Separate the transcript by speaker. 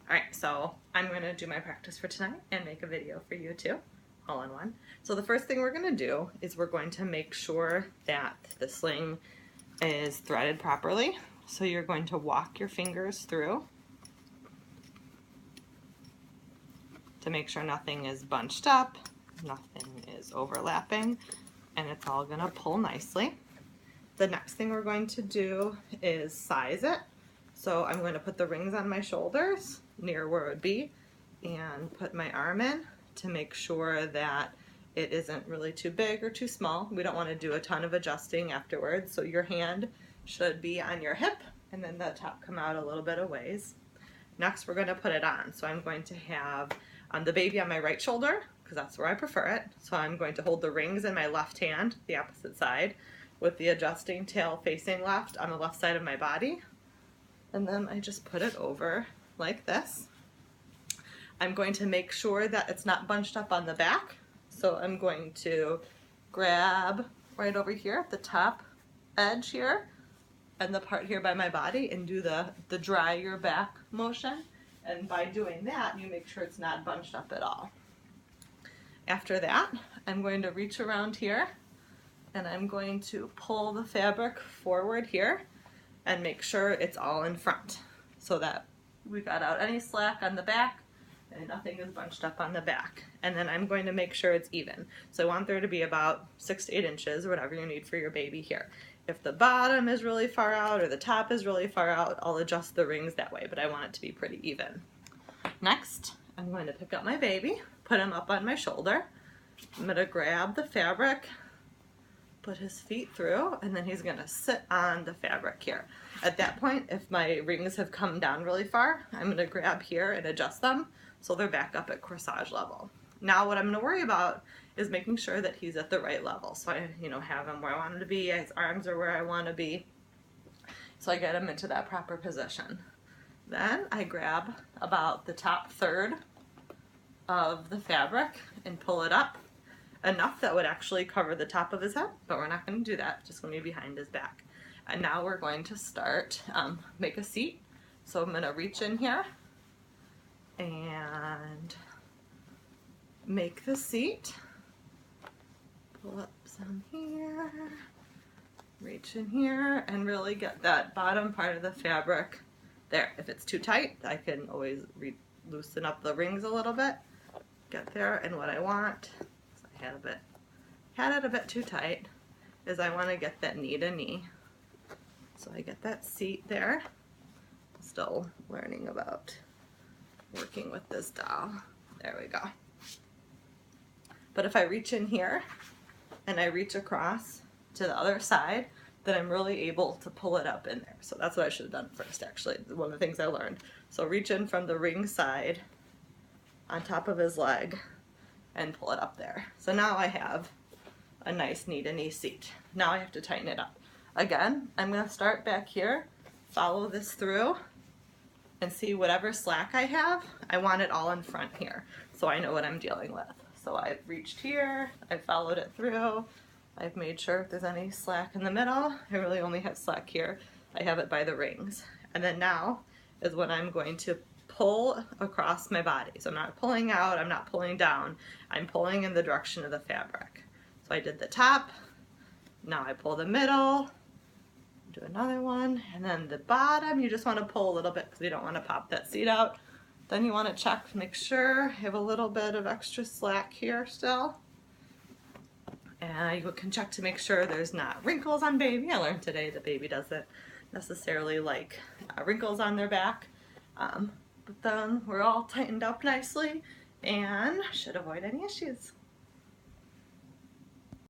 Speaker 1: Alright, so I'm going to do my practice for tonight and make a video for you too, all in one. So the first thing we're going to do is we're going to make sure that the sling is threaded properly. So you're going to walk your fingers through to make sure nothing is bunched up, nothing is overlapping, and it's all going to pull nicely. The next thing we're going to do is size it. So I'm going to put the rings on my shoulders near where it would be and put my arm in to make sure that it isn't really too big or too small. We don't want to do a ton of adjusting afterwards, so your hand should be on your hip and then the top come out a little bit of ways. Next we're going to put it on. So I'm going to have the baby on my right shoulder because that's where I prefer it. So I'm going to hold the rings in my left hand, the opposite side, with the adjusting tail facing left on the left side of my body. And then I just put it over like this. I'm going to make sure that it's not bunched up on the back. So I'm going to grab right over here at the top edge here and the part here by my body and do the dry your back motion. And by doing that, you make sure it's not bunched up at all. After that, I'm going to reach around here and I'm going to pull the fabric forward here and make sure it's all in front so that we got out any slack on the back and nothing is bunched up on the back. And then I'm going to make sure it's even. So I want there to be about 6 to 8 inches or whatever you need for your baby here. If the bottom is really far out or the top is really far out, I'll adjust the rings that way, but I want it to be pretty even. Next, I'm going to pick up my baby, put him up on my shoulder. I'm going to grab the fabric, put his feet through, and then he's going to sit on the fabric here. At that point, if my rings have come down really far, I'm going to grab here and adjust them so they're back up at corsage level. Now what I'm going to worry about is making sure that he's at the right level. So I have him where I want him to be, his arms are where I want to be, so I get him into that proper position. Then I grab about the top third of the fabric and pull it up enough that would actually cover the top of his head, but we're not going to do that, just going to be behind his back. And now we're going to start make a seat. So I'm going to reach in here and make the seat. Pull up some here, reach in here, and really get that bottom part of the fabric there. If it's too tight, I can always loosen up the rings a little bit, get there. And what I want, I had it a bit too tight, is I want to get that knee to knee. So I get that seat there. Still learning about working with this doll. There we go. But if I reach in here and I reach across to the other side, then I'm really able to pull it up in there. So that's what I should have done first, actually. One of the things I learned. So reach in from the ring side on top of his leg and pull it up there. So now I have a nice knee-to-knee seat. Now I have to tighten it up. Again, I'm going to start back here, follow this through, and see whatever slack I have, I want it all in front here, so I know what I'm dealing with. So I've reached here, I've followed it through, I've made sure if there's any slack in the middle. I really only have slack here. I have it by the rings. And then now is when I'm going to pull across my body. So I'm not pulling out, I'm not pulling down, I'm pulling in the direction of the fabric. So I did the top, now I pull the middle, do another one, and then the bottom, you just want to pull a little bit because you don't want to pop that seat out. Then you want to check, make sure you have a little bit of extra slack here still. And you can check to make sure there's not wrinkles on baby. I learned today that baby doesn't necessarily like wrinkles on their back. But then we're all tightened up nicely and should avoid any issues.